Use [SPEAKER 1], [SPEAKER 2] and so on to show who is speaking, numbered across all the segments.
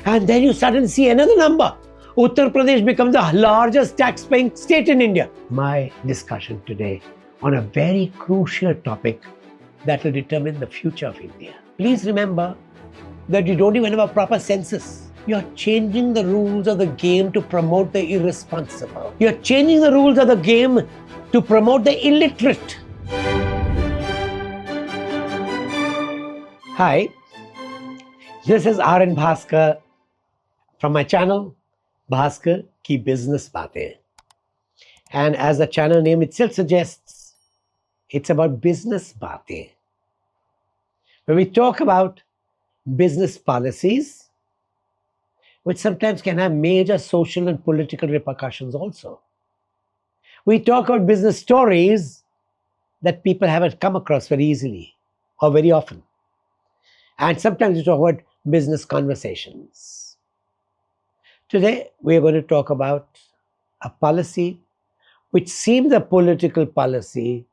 [SPEAKER 1] And then you suddenly see another number. Uttar Pradesh becomes the largest tax-paying state in India. My discussion today on a very crucial topic that will determine the future of India. Please remember that you don't even have a proper census. You're changing the rules of the game to promote the irresponsible. You're changing the rules of the game to promote the illiterate. Hi, this is RN Bhaskar from my channel, Bhaskar Ki Business Baatein. And as the channel name itself suggests, it's about business baatein. When we talk about business policies, which sometimes can have major social and political repercussions also. We talk about business stories that people haven't come across very easily or very often. And sometimes we talk about business conversations. Today, we are going to talk about a policy which seems a political policy,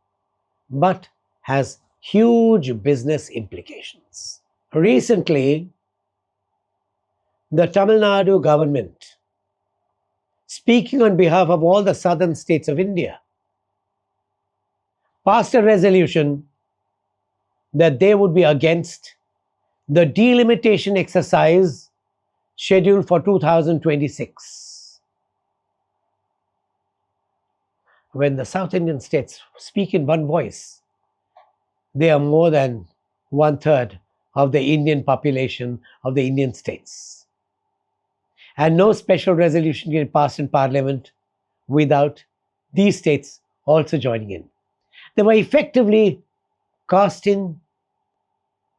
[SPEAKER 1] but has huge business implications. Recently, the Tamil Nadu government, speaking on behalf of all the southern states of India, passed a resolution that they would be against the delimitation exercise scheduled for 2026. When the South Indian states speak in one voice, they are more than 1/3 of the Indian population of the Indian states. And no special resolution can be passed in Parliament without these states also joining in. They were effectively casting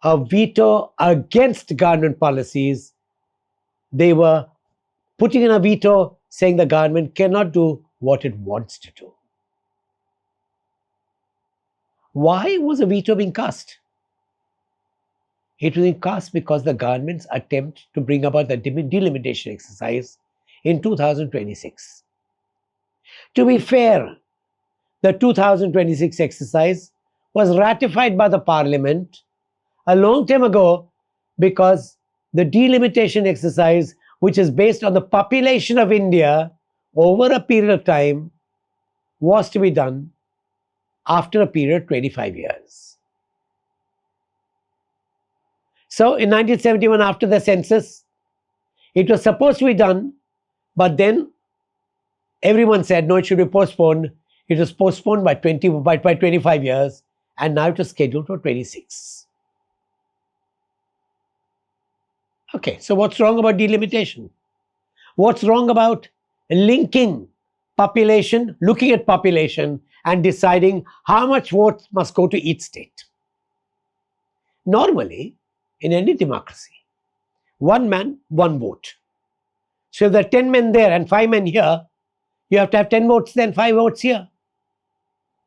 [SPEAKER 1] a veto against government policies. They were putting in a veto saying the government cannot do what it wants to do. Why was a veto being cast? It was being cast because the government's attempt to bring about the delimitation exercise in 2026. To be fair, the 2026 exercise was ratified by the Parliament a long time ago because the delimitation exercise, which is based on the population of India over a period of time, was to be done after a period of 25 years. So in 1971, after the census, it was supposed to be done, but then everyone said, no, it should be postponed. It was postponed by 25 years, and now it is scheduled for 26. Okay, so what's wrong about delimitation? What's wrong about linking population, looking at population, and deciding how much votes must go to each state? Normally, in any democracy, one man, one vote. So if there are 10 men there and 5 men here, you have to have 10 votes then 5 votes here.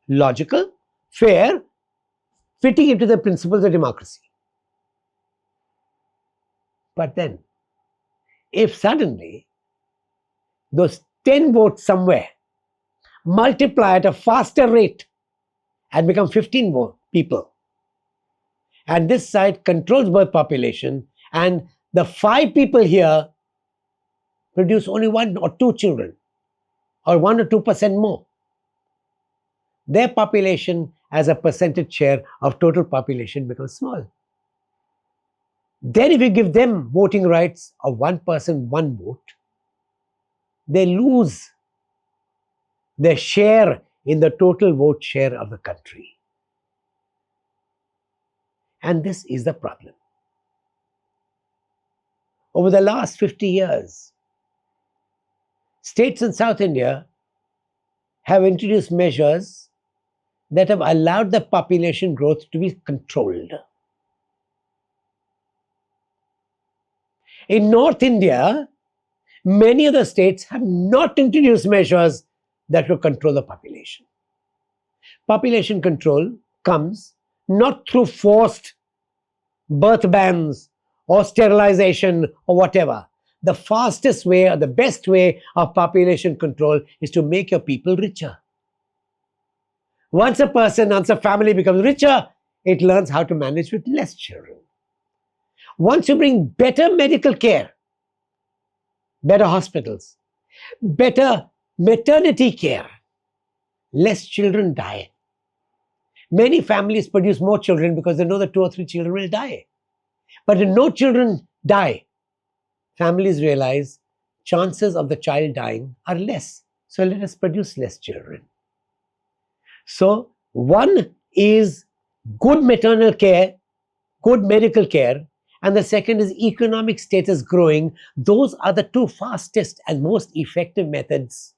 [SPEAKER 1] Logical, fair, fitting into the principles of democracy. But then, if suddenly those 10 votes somewhere multiply at a faster rate and become 15 people, and this side controls birth population, and the 5 people here produce only 1 or 2 children, or 1 or 2% more, their population as a percentage share of total population becomes small. Then if you give them voting rights of 1 person, 1 vote, they lose their share in the total vote share of the country. And this is the problem. Over the last 50 years, states in South India have introduced measures that have allowed the population growth to be controlled. In North India, many of the states have not introduced measures that will control the population. Population control comes not through forced birth bans or sterilization or whatever. The fastest way or the best way of population control is to make your people richer. Once a family becomes richer, it learns how to manage with less children. Once you bring better medical care, better hospitals, better maternity care, less children die. Many families produce more children because they know that 2 or 3 children will die. But if no children die, families realize chances of the child dying are less. So let us produce less children. So one is good maternal care, good medical care, and the second is economic status growing. Those are the 2 fastest and most effective methods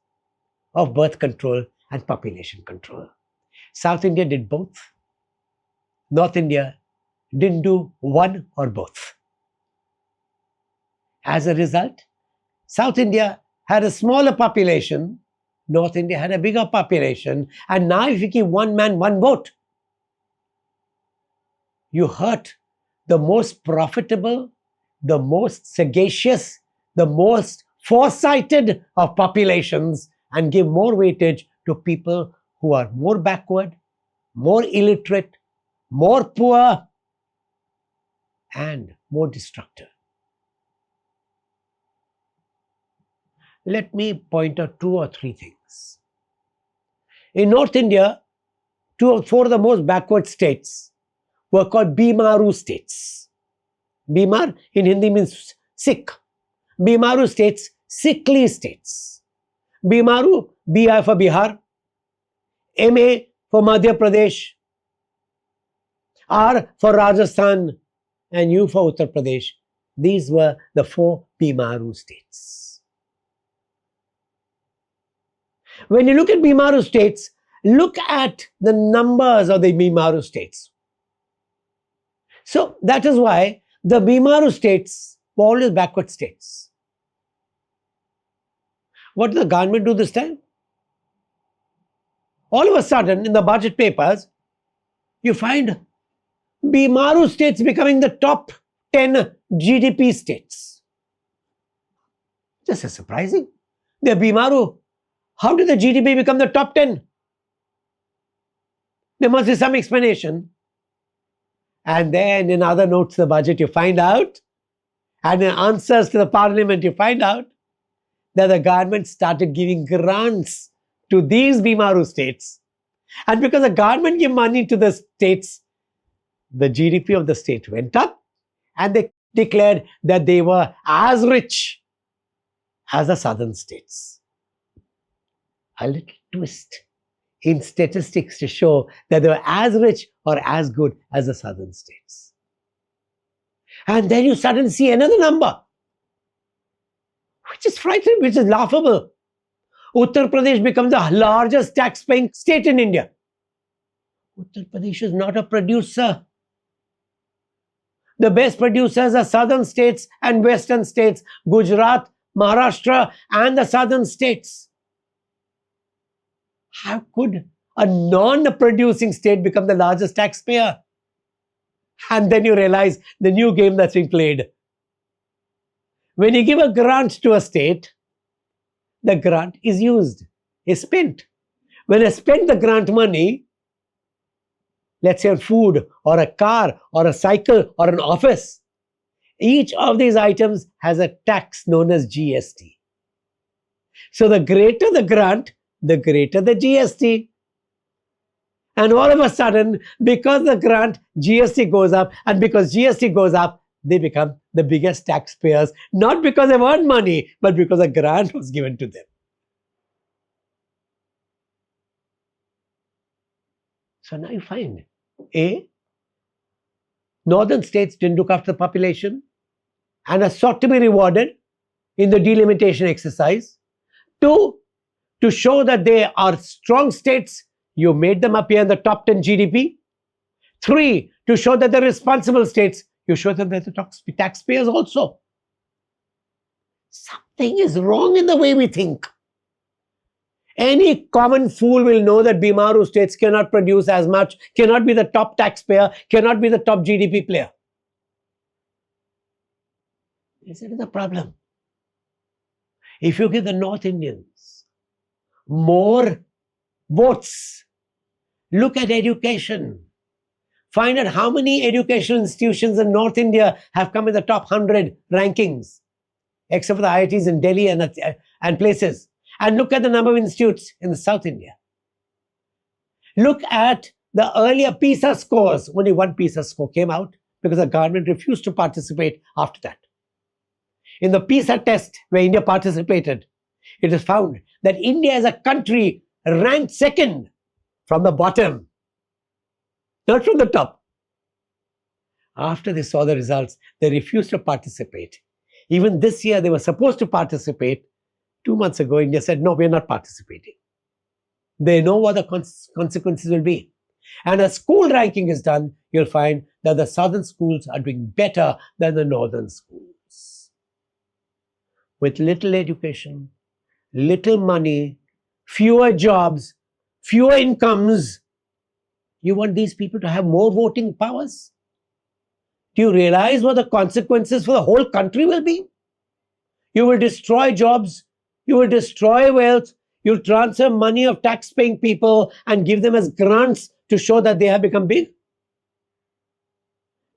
[SPEAKER 1] of birth control and population control. South India did both. North India didn't do one or both. As a result, South India had a smaller population, North India had a bigger population, and now if you keep one man, one vote, you hurt the most profitable, the most sagacious, the most foresighted of populations and give more weightage to people who are more backward, more illiterate, more poor, and more destructive. Let me point out 2 or 3 things. In North India, 2 or 4 of the most backward states were called Bimaru states. Bimar in Hindi means sick. Bimaru states, sickly states. Bimaru, BI for Bihar, MA for Madhya Pradesh, R for Rajasthan, and U for Uttar Pradesh. These were the 4 Bimaru states. When you look at Bimaru states, look at the numbers of the Bimaru states. So that is why the Bimaru states were always backward states. What did the government do this time? All of a sudden, in the budget papers, you find Bimaru states becoming the top 10 GDP states. This is surprising. They're Bimaru. How did the GDP become the top 10? There must be some explanation. And then in other notes of the budget, you find out, and in answers to the parliament, you find out that the government started giving grants to these Bimaru states. And because the government gave money to the states, the GDP of the state went up, and they declared that they were as rich as the southern states. A little twist in statistics to show that they were as rich or as good as the southern states. And then you suddenly see another number, which is frightening, which is laughable. Uttar Pradesh becomes the largest tax-paying state in India. Uttar Pradesh is not a producer. The best producers are southern states and western states, Gujarat, Maharashtra, and the southern states. How could a non-producing state become the largest taxpayer? And then you realize the new game that's being played. When you give a grant to a state, the grant is used, is spent. When I spend the grant money, let's say on food or a car or a cycle or an office, each of these items has a tax known as GST. So the greater the grant, the greater the GST. And all of a sudden, because the grant, GST goes up, and because GST goes up, they become the biggest taxpayers, not because they've earned money, but because a grant was given to them. So now you find, A, northern states didn't look after the population and are sought to be rewarded in the delimitation exercise. 2, to show that they are strong states, you made them appear in the top 10 GDP. 3, to show that they're responsible states, you show that they're the taxpayers also. Something is wrong in the way we think. Any common fool will know that Bimaru states cannot produce as much, cannot be the top taxpayer, cannot be the top GDP player. This is the problem. If you give the North Indians more votes, look at education. Find out how many educational institutions in North India have come in the top 100 rankings. except for the IITs in Delhi and places. And look at the number of institutes in the South India. Look at the earlier PISA scores. Only one PISA score came out because the government refused to participate after that. In the PISA test where India participated, it is found that India as a country ranked second from the bottom, not from the top. After they saw the results, they refused to participate. Even this year, they were supposed to participate. 2 months ago, India said, no, we're not participating. They know what the consequences will be. And as school ranking is done, you'll find that the southern schools are doing better than the northern schools. With little education, little money, fewer jobs, fewer incomes, you want these people to have more voting powers? Do you realize what the consequences for the whole country will be? You will destroy jobs, you will destroy wealth, you'll transfer money of tax-paying people and give them as grants to show that they have become big.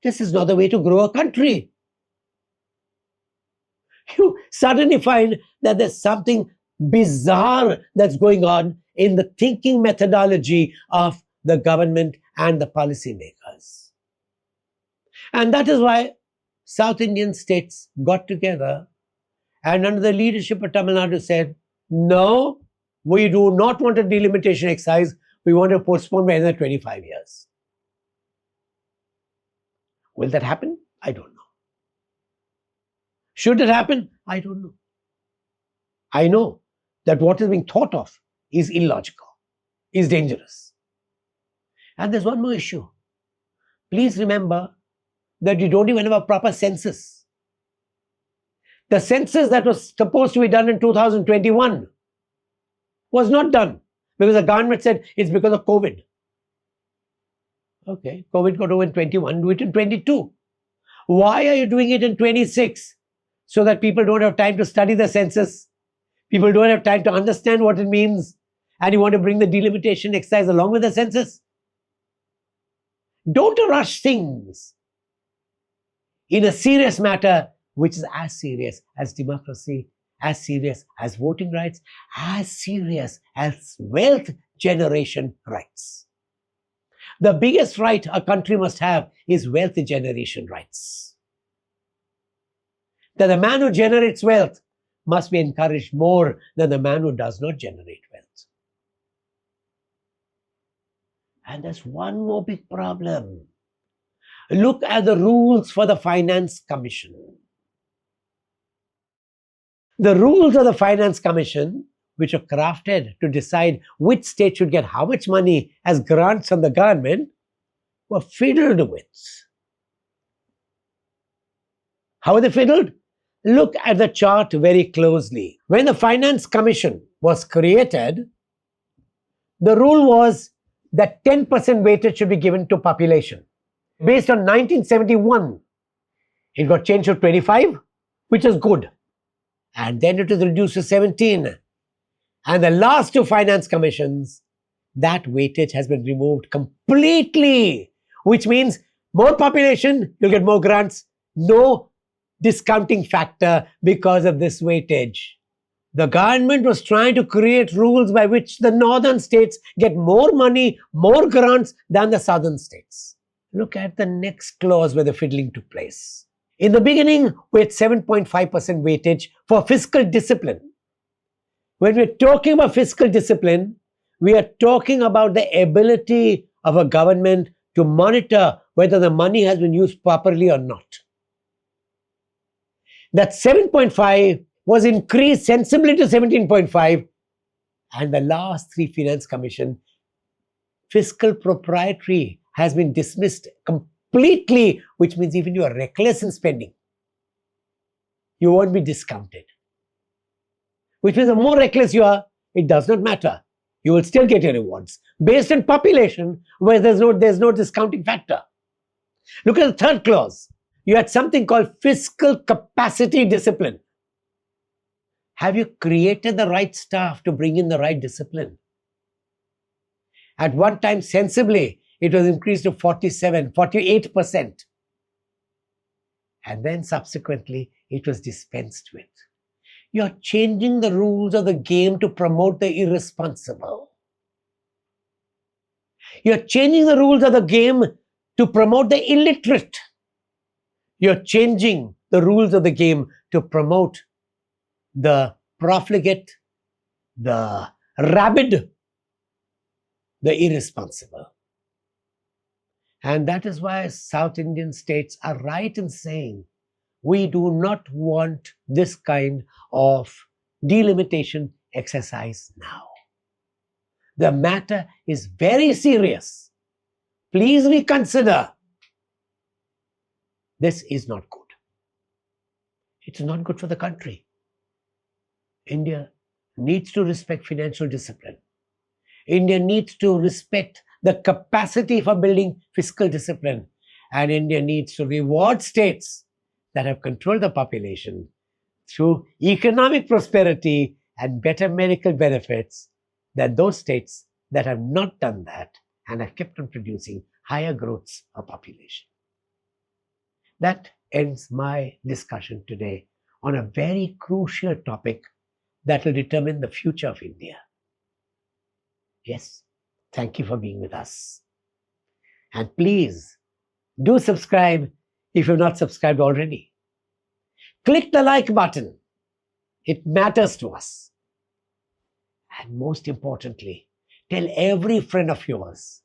[SPEAKER 1] This is not the way to grow a country. You suddenly find that there's something bizarre that's going on in the thinking methodology of the government and the policymakers. And that is why South Indian states got together and under the leadership of Tamil Nadu said, no, we do not want a delimitation exercise. We want to postpone by another 25 years. Will that happen? I don't know. Should it happen? I don't know. I know that what is being thought of is illogical, is dangerous. And there's one more issue. Please remember that you don't even have a proper census. The census that was supposed to be done in 2021 was not done because the government said it's because of COVID. Okay, COVID got over in 21, do it in 22. Why are you doing it in 26? So that people don't have time to study the census. People don't have time to understand what it means. And you want to bring the delimitation exercise along with the census? Don't rush things in a serious matter, which is as serious as democracy, as serious as voting rights, as serious as wealth generation rights. The biggest right a country must have is wealth generation rights. That the man who generates wealth must be encouraged more than the man who does not generate wealth. And there's one more big problem. Look at the rules for the Finance Commission. The rules of the Finance Commission, which are crafted to decide which state should get how much money as grants from the government, were fiddled with. How are they fiddled? Look at the chart very closely. When the Finance Commission was created, the rule was that 10% weightage should be given to population. Based on 1971, it got changed to 25, which is good. And then it was reduced to 17. And the last two finance commissions, that weightage has been removed completely, which means more population, you'll get more grants, no discounting factor because of this weightage. The government was trying to create rules by which the northern states get more money, more grants than the southern states. Look at the next clause where the fiddling took place. In the beginning, we had 7.5% weightage for fiscal discipline. When we're talking about fiscal discipline, we are talking about the ability of a government to monitor whether the money has been used properly or not. That 7.5 was increased sensibly to 17.5, and the last three Finance Commission, fiscal propriety has been dismissed completely, which means even you are reckless in spending, you won't be discounted. Which means the more reckless you are, it does not matter. You will still get your rewards based on population where there's no discounting factor. Look at the third clause. You had something called fiscal capacity discipline. Have you created the right staff to bring in the right discipline? At one time, sensibly, it was increased to 48%. And then subsequently, it was dispensed with. You're changing the rules of the game to promote the irresponsible. You're changing the rules of the game to promote the illiterate. You're changing the rules of the game to promote the profligate, the rabid, the irresponsible. And that is why South Indian states are right in saying we do not want this kind of delimitation exercise now. The matter is very serious. Please reconsider. This is not good. It's not good for the country. India needs to respect financial discipline. India needs to respect the capacity for building fiscal discipline. And India needs to reward states that have controlled the population through economic prosperity and better medical benefits than those states that have not done that and have kept on producing higher growths of population. That ends my discussion today on a very crucial topic that will determine the future of India. Yes, thank you for being with us. And please do subscribe if you've not subscribed already. Click the like button. It matters to us. And most importantly, tell every friend of yours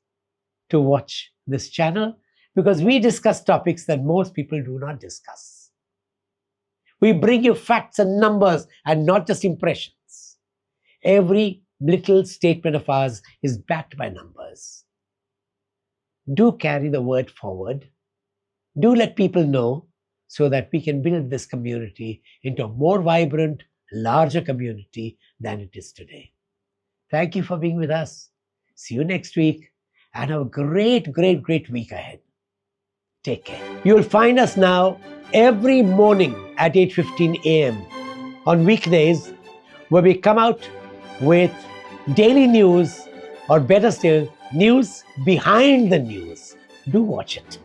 [SPEAKER 1] to watch this channel, because we discuss topics that most people do not discuss. We bring you facts and numbers and not just impressions. Every little statement of ours is backed by numbers. Do carry the word forward. Do let people know so that we can build this community into a more vibrant, larger community than it is today. Thank you for being with us. See you next week and have a great week ahead. Take care. You'll find us now every morning at 8:15 a.m. on weekdays, where we come out with daily news, or better still, news behind the news. Do watch it.